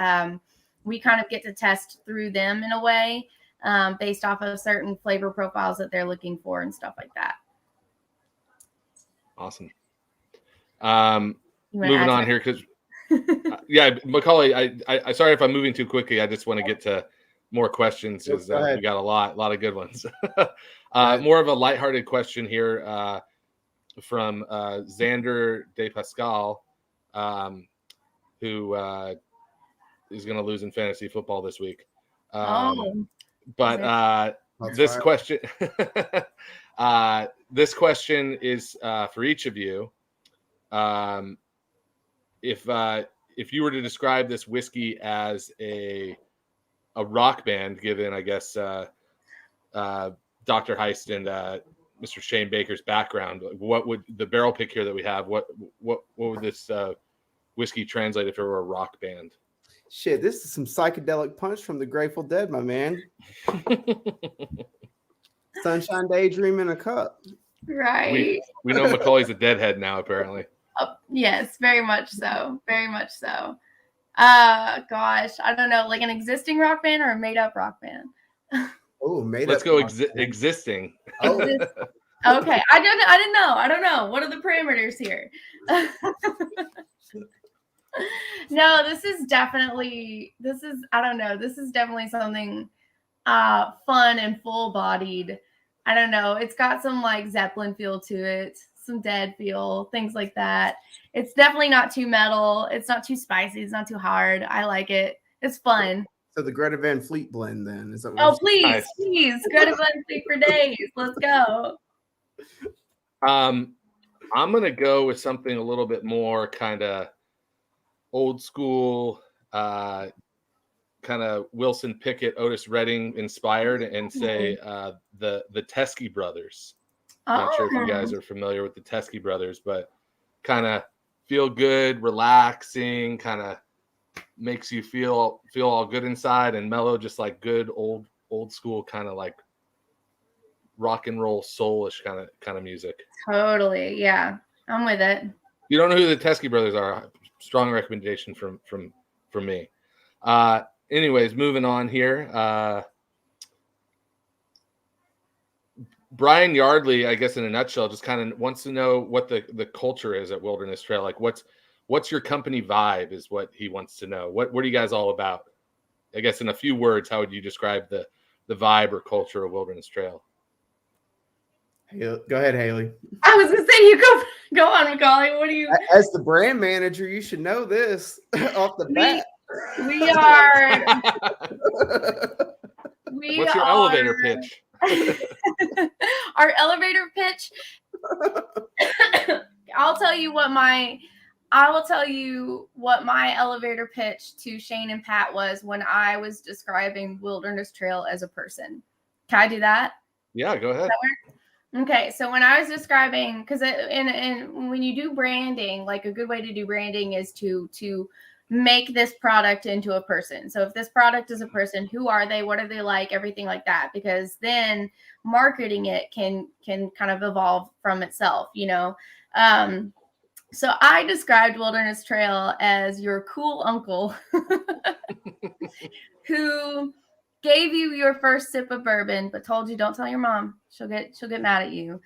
S2: we kind of get to test through them in a way, based off of certain flavor profiles that they're looking for and stuff like that.
S1: Awesome. Moving on here, because Macaulay, I sorry if I'm moving too quickly. I just want to get to more questions because we got a lot of good ones. More of a lighthearted question here from Xander De Pascal, who is going to lose in fantasy football this week. But this question, this question is for each of you. If you were to describe this whiskey as a rock band, given I guess Dr. Heist and Mr. Shane Baker's background, what would the barrel pick here that we have? What would this whiskey translate if it were a rock band?
S3: Shit, this is some psychedelic punch from the Grateful Dead, my man. Sunshine Daydream in a cup.
S2: Right.
S1: We know Macaulay's a deadhead now, apparently.
S2: Yes, very much so. Very much so. Gosh, I don't know, like an existing rock band or a made-up rock band?
S3: Oh, made
S1: Let's
S3: up.
S1: go existing.
S3: Oh.
S2: Okay, I didn't know. I don't know. What are the parameters here? No, this is definitely something fun and full-bodied. I don't know. It's got some like Zeppelin feel to it, some Dead feel, things like that. It's definitely not too metal. It's not too spicy. It's not too hard. I like it. It's fun.
S3: So the Greta Van Fleet blend, then, is that what?
S2: Oh, please, Greta Van Fleet for days. Let's go.
S1: I'm gonna go with something a little bit more kind of old school, kind of Wilson Pickett, Otis Redding inspired, and say the Teskey Brothers. Not sure if you guys are familiar with the Teskey Brothers, but kind of feel good, relaxing, kind of makes you feel all good inside and mellow, just like good old school kind of like rock and roll soulish kind of music.
S2: Totally. Yeah. I'm with it.
S1: You don't know who the Teskey Brothers are? Strong recommendation from me. Anyways, moving on here. Brian Yardley, I guess in a nutshell, just kind of wants to know what the culture is at Wilderness Trail. Like what's your company vibe is what he wants to know. What are you guys all about? I guess in a few words, how would you describe the vibe or culture of Wilderness Trail?
S3: Go ahead, Haley.
S2: I was gonna say you go on, Macaulay. What do you?
S3: As the brand manager, you should know this off the bat.
S2: We are.
S1: What's your elevator pitch?
S2: Our elevator pitch. I will tell you what my elevator pitch to Shane and Pat was when I was describing Wilderness Trail as a person. Can I do that?
S1: Yeah, go ahead.
S2: Okay, so when I was describing, because when you do branding, like a good way to do branding is to make this product into a person. So if this product is a person, who are they? What are they like? Everything like that. Because then marketing it can kind of evolve from itself, you know. So I described Wilderness Trail as your cool uncle who gave you your first sip of bourbon, but told you don't tell your mom. She'll get mad at you.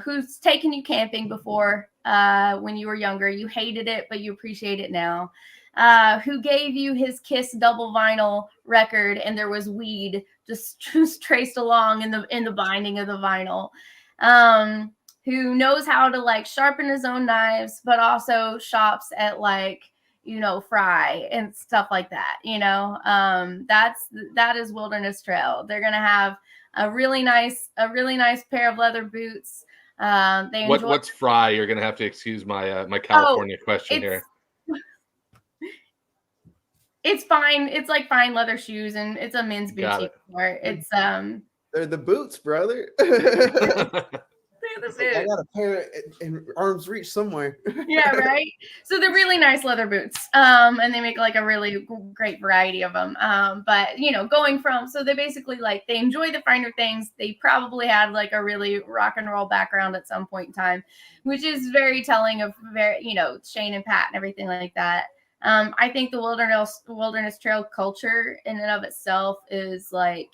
S2: Who's taken you camping before when you were younger. You hated it, but you appreciate it now. Who gave you his Kiss double vinyl record, and there was weed just traced along in the binding of the vinyl. Who knows how to like sharpen his own knives, but also shops at like, you know, Fry and stuff like that. You know, that is Wilderness Trail. They're gonna have a really nice pair of leather boots.
S1: What's Fry? You're gonna have to excuse my my California question here.
S2: It's fine. It's like fine leather shoes, and it's a men's boutique store. It's
S3: they're the boots, brother. I got a pair in arm's reach somewhere.
S2: Yeah, right. So they're really nice leather boots. And they make like a really great variety of them. But you know, so they basically like they enjoy the finer things. They probably had like a really rock and roll background at some point in time, which is very telling of Shane and Pat and everything like that. I think the Wilderness Trail culture in and of itself is like,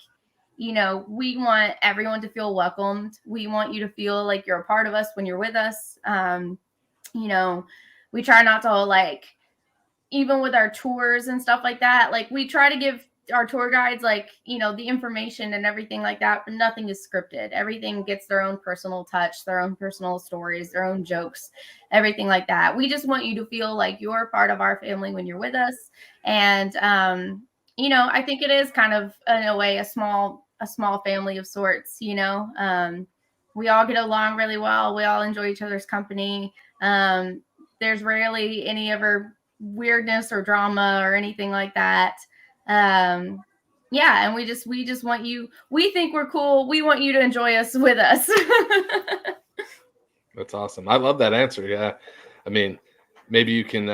S2: you know, we want everyone to feel welcomed. We want you to feel like you're a part of us when you're with us. You know, we try not to like, even with our tours and stuff like that, like we try to give our tour guides like, you know, the information and everything like that, but nothing is scripted. Everything gets their own personal touch, their own personal stories, their own jokes, everything like that. We just want you to feel like you're part of our family when you're with us. And, you know, I think it is kind of in a way a small family of sorts, you know. We all get along really well. We all enjoy each other's company. There's rarely any ever weirdness or drama or anything like that. Yeah, and we just want you. We think we're cool. We want you to enjoy us with us.
S1: That's awesome. I love that answer. Yeah, I mean, maybe you can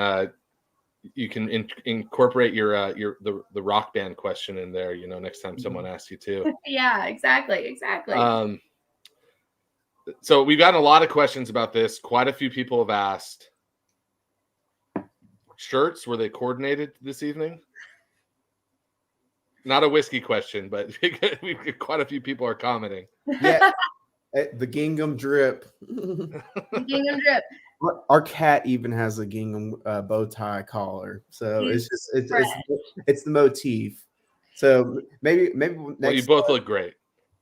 S1: incorporate the rock band question in there, you know, next time someone asks you too.
S2: Yeah, exactly.
S1: So we've gotten a lot of questions about this. Quite a few people have asked. Shirts, were they coordinated this evening? Not a whiskey question, but quite a few people are commenting.
S3: Yeah, the gingham drip.
S2: Gingham drip.
S3: Our cat even has a gingham bow tie collar, so it's the motif. So maybe
S1: well, you both look great.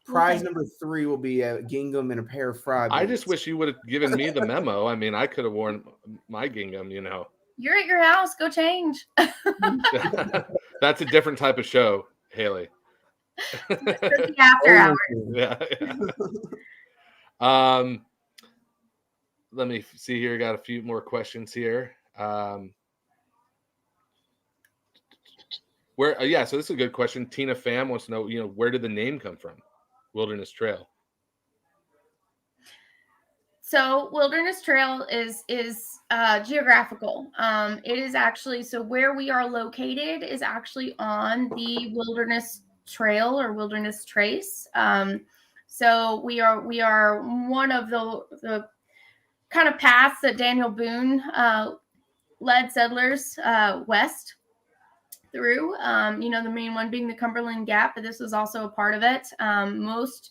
S3: Prize number 3 will be a gingham and a pair of Fry boots.
S1: I just wish you would have given me the memo. I mean, I could have worn my gingham, you know.
S2: You're at your house. Go change.
S1: That's a different type of show, Haley.
S2: After hours.
S1: Yeah. Let me see here. Got a few more questions here. So this is a good question. Tina Pham wants to know, you know, where did the name come from? Wilderness Trail.
S2: So Wilderness Trail is geographical. It is actually, so where we are located is actually on the Wilderness Trail or Wilderness Trace. So we are one of the kind of paths that Daniel Boone led settlers west through. The main one being the Cumberland Gap, but this was also a part of it. Most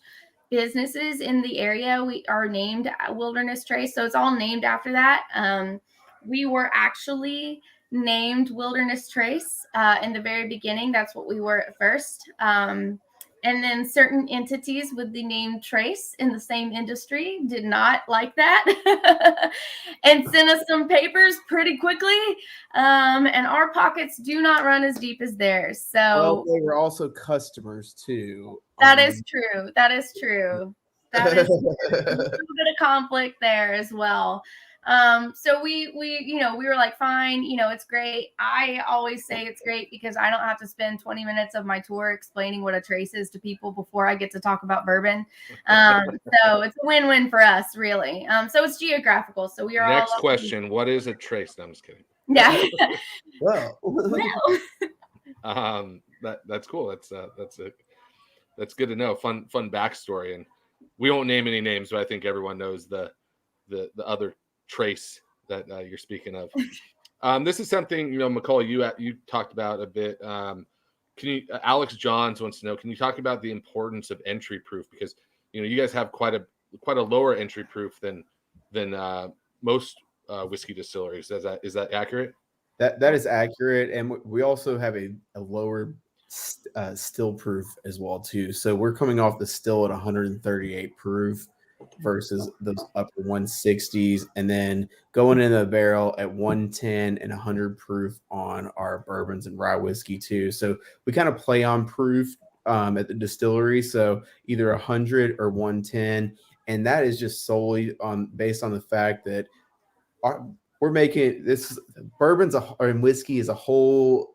S2: businesses in the area we are named Wilderness Trace, so it's all named after that. We were actually named Wilderness Trace in the very beginning. That's what we were at first. And then certain entities with the name Trace in the same industry did not like that and sent us some papers pretty quickly. And our pockets do not run as deep as theirs. So
S3: well, they were also customers too.
S2: That is true. That is true. That is a little bit of conflict there as well. So we were like, fine, it's great. I always say it's great because I don't have to spend 20 minutes of my tour explaining what a trace is to people before I get to talk about bourbon. So it's a win-win for us, really. So it's geographical. So we are
S1: Next question. What is a trace? No, I'm just kidding.
S2: Yeah.
S3: Well,
S1: that's cool. That's good to know. Fun backstory. And we won't name any names, but I think everyone knows the other trace that you're speaking of. This is something, Macaulay, you talked about a bit. Can you, Alex Johns wants to know, can you talk about the importance of entry proof? Because, you guys have quite a lower entry proof than most whiskey distilleries. Is that accurate?
S3: That is accurate. And we also have a lower still proof as well too. So we're coming off the still at 138 proof versus those upper 160s, and then going in the barrel at 110 and 100 proof on our bourbons and rye whiskey too. So we kind of play on proof at the distillery. So either 100 or 110, and that is just solely based on the fact that we're making this bourbons and whiskey is a whole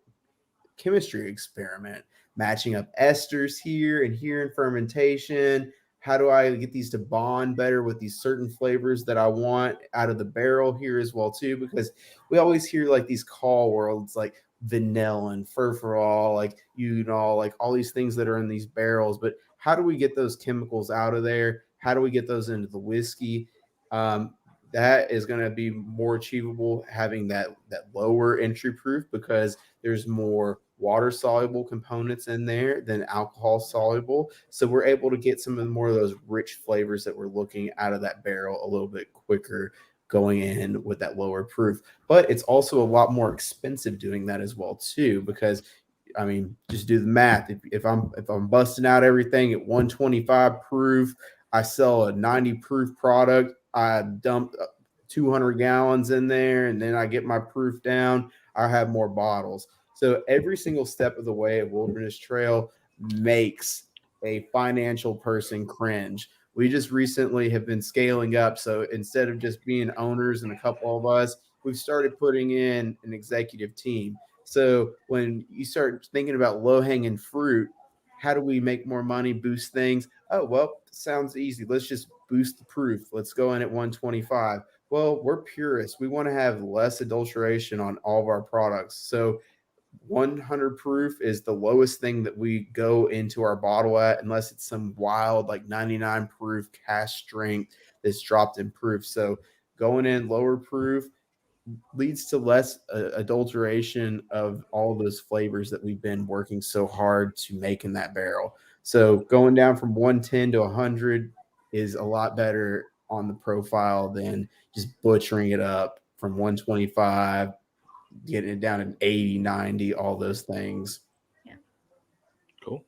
S3: chemistry experiment, matching up esters here and here in fermentation. How do I get these to bond better with these certain flavors that I want out of the barrel here as well too? Because we always hear like these call worlds like vanilla and furfural, like like all these things that are in these barrels. But how do we get those chemicals out of there? How do we get those into the whiskey? That is going to be more achievable having that lower entry proof because there's more water soluble components in there than alcohol soluble. So we're able to get some of the more of those rich flavors that we're looking out of that barrel a little bit quicker going in with that lower proof. But it's also a lot more expensive doing that as well too, because I mean, just do the math. If I'm busting out everything at 125 proof, I sell a 90 proof product. I dump 200 gallons in there, and then I get my proof down. I have more bottles. So every single step of the way of Wilderness Trail makes a financial person cringe. We just recently have been scaling up. So instead of just being owners and a couple of us, we've started putting in an executive team. So when you start thinking about low-hanging fruit, how do we make more money, boost things? Oh, well, sounds easy. Let's just boost the proof. Let's go in at 125. Well, we're purists. We want to have less adulteration on all of our products. So 100 proof is the lowest thing that we go into our bottle at, unless it's some wild like 99 proof cask strength that's dropped in proof. So going in lower proof leads to less adulteration of all of those flavors that we've been working so hard to make in that barrel. So going down from 110 to 100 is a lot better on the profile than just butchering it up from 125, getting it down to 80, 90, all those things.
S2: Yeah.
S1: Cool.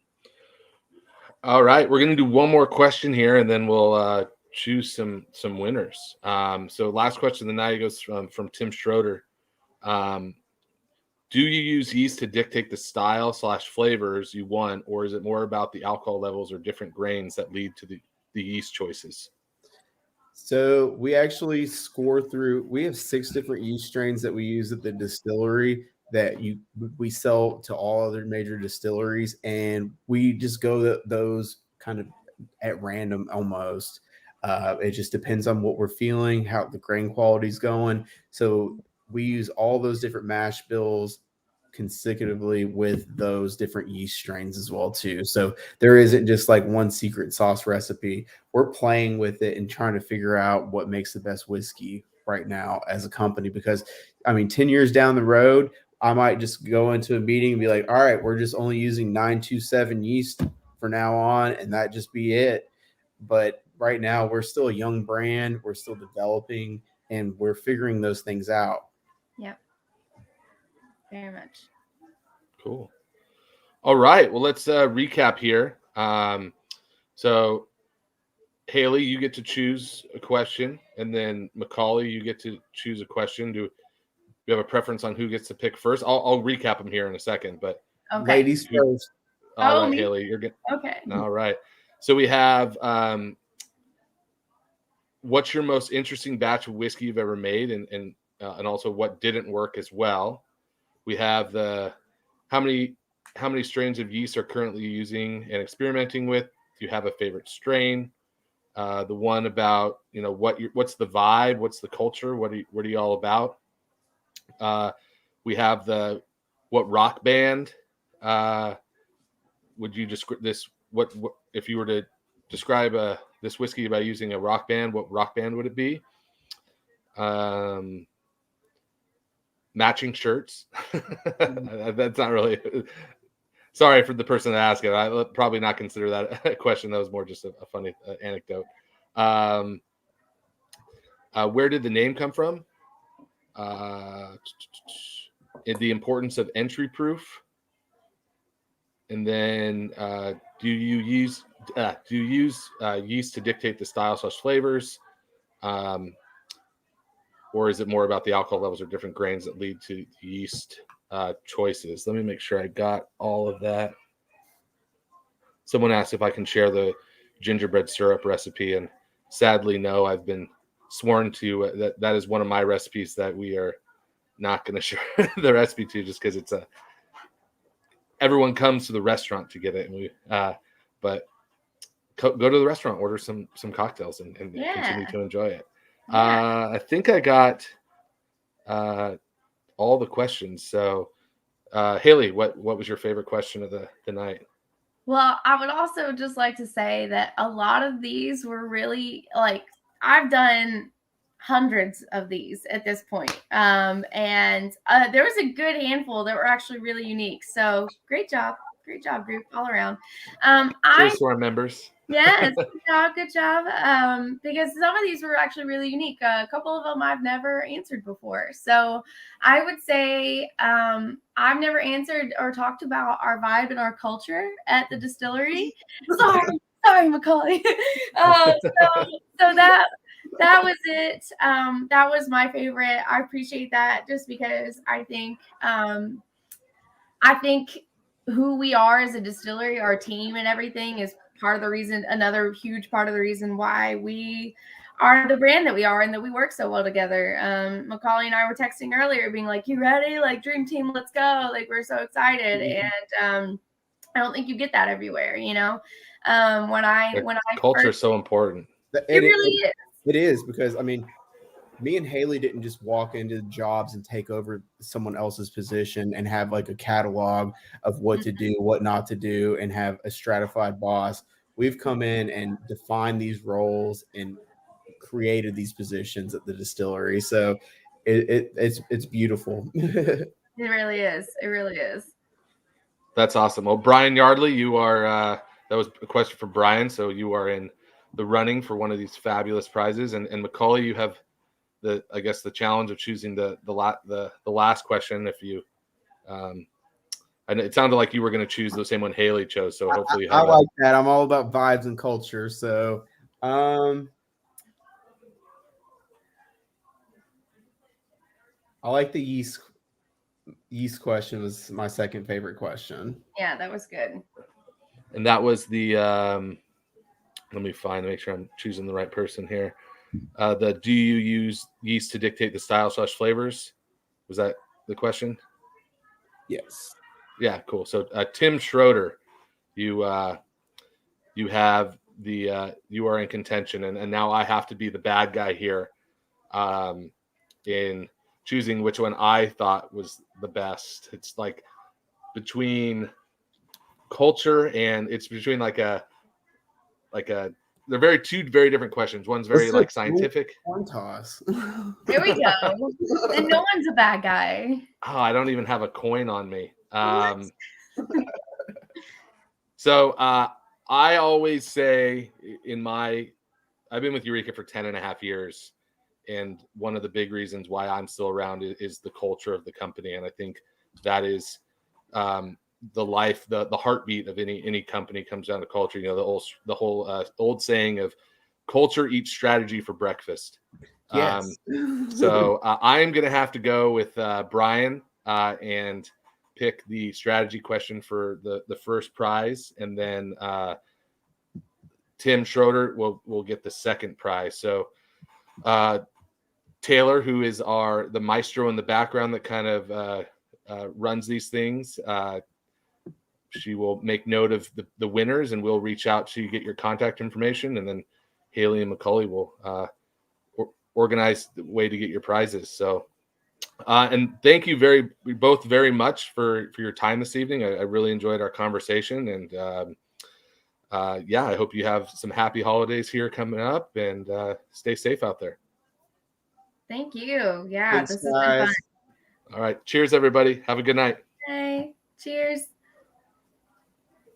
S1: All right. We're going to do one more question here, and then we'll choose some winners. So last question of the night goes from Tim Schroeder. Do you use yeast to dictate the style / flavors you want, or is it more about the alcohol levels or different grains that lead to the yeast choices?
S3: So we actually score through. We have 6 different yeast strains that we use at the distillery that we sell to all other major distilleries, and we just go those kind of at random almost. It just depends on what we're feeling, how the grain quality is going. So we use all those different mash bills consecutively with those different yeast strains as well too. So there isn't just like one secret sauce recipe. We're playing with it and trying to figure out what makes the best whiskey right now as a company, because I mean 10 years down the road, I might just go into a meeting and be like, all right, we're just only using 927 yeast for now on, and that just be it. But right now we're still a young brand, we're still developing, and we're figuring those things out.
S2: Yep. Very much.
S1: Cool. All right. Well, let's recap here. So, Haley, you get to choose a question, and then Macaulay, you get to choose a question. Do you have a preference on who gets to pick first? I'll recap them here in a second, but
S2: Okay.
S3: Ladies first.
S1: all right,
S2: me?
S1: Haley, you're good.
S2: Okay.
S1: All right. So we have what's your most interesting batch of whiskey you've ever made, and also what didn't work as well. We have the how many strains of yeast are currently using and experimenting with. Do you have a favorite strain? The one about what's the vibe, what's the culture, what are you all about? We have the what rock band would you describe this? What if you were to describe this whiskey by using a rock band? What rock band would it be? Matching shirts. That's not really. Sorry for the person that asked it. I would probably not consider that a question. That was more just a funny anecdote. Where did the name come from? The importance of entry proof. And then, do you use yeast to dictate the style/flavors, or is it more about the alcohol levels or different grains that lead to yeast choices? Let me make sure I got all of that. Someone asked if I can share the gingerbread syrup recipe, and sadly, no. I've been sworn to that is one of my recipes that we are not going to share the recipe to, just because it's everyone comes to the restaurant to get it, and but go to the restaurant, order some cocktails, and continue to enjoy it. Yeah. I think I got all the questions. So, Haley, what was your favorite question of the night?
S2: Well, I would also just like to say that a lot of these were really I've done hundreds of these at this point. And there was a good handful that were actually really unique. So great job group all around.
S1: Cheers to our members.
S2: Yes, good job. Because some of these were actually really unique. A couple of them I've never answered before. So I would say I've never answered or talked about our vibe and our culture at the distillery. Sorry, Macaulay. So that was it. That was my favorite. I appreciate that just because I think who we are as a distillery, our team and everything is part of the reason, another huge part of the reason why we are the brand that we are and that we work so well together. Macaulay and I were texting earlier being like, you ready? Like, dream team, let's go. Like, we're so excited. Mm-hmm. And I don't think you get that everywhere,
S1: culture is so important.
S2: It really is.
S3: It is, because I mean, me and Haley didn't just walk into jobs and take over someone else's position and have like a catalog of what to do, what not to do, and have a stratified boss. We've come in and defined these roles and created these positions at the distillery. So it's beautiful.
S2: It really is. It really is.
S1: That's awesome. Well, Brian Yardley, you are that was a question for Brian, so you are in the running for one of these fabulous prizes. And Macaulay, you have the challenge of choosing the last question. If you and it sounded like you were going to choose the same one Haley chose, so hopefully
S3: I like that. I'm all about vibes and culture. So I like the yeast question. Was my second favorite question.
S2: Yeah, that was good.
S1: And that was the let me make sure I'm choosing the right person here. Do you use yeast to dictate the style/flavors? Was that the question?
S3: Yes.
S1: Yeah, cool. So Tim Schroeder, you have you are in contention, and now I have to be the bad guy here in choosing which one I thought was the best. It's like between culture and it's between like a they're two very different questions. One's very like scientific.
S3: Coin toss.
S2: There we go. And no one's a bad guy.
S1: Oh, I don't even have a coin on me. So I always say I've been with Eureka for 10 and a half years. And one of the big reasons why I'm still around is the culture of the company. And I think that is the life, the heartbeat of any company comes down to culture. You know, the whole old saying of culture eats strategy for breakfast.
S3: Yes.
S1: So I'm going to have to go with Brian and pick the strategy question for the first prize. And then Tim Schroeder will get the second prize. So Taylor, who is the maestro in the background that kind of runs these things, she will make note of the winners, and we'll reach out to get your contact information. And then Haley and Macaulay will organize the way to get your prizes. So, and thank you both very much for your time this evening. I really enjoyed our conversation, and I hope you have some happy holidays here coming up, and stay safe out there.
S2: Thank you. Yeah,
S3: Thanks,
S2: this has been fun.
S1: All right. Cheers, everybody. Have a good night.
S2: Bye. Cheers.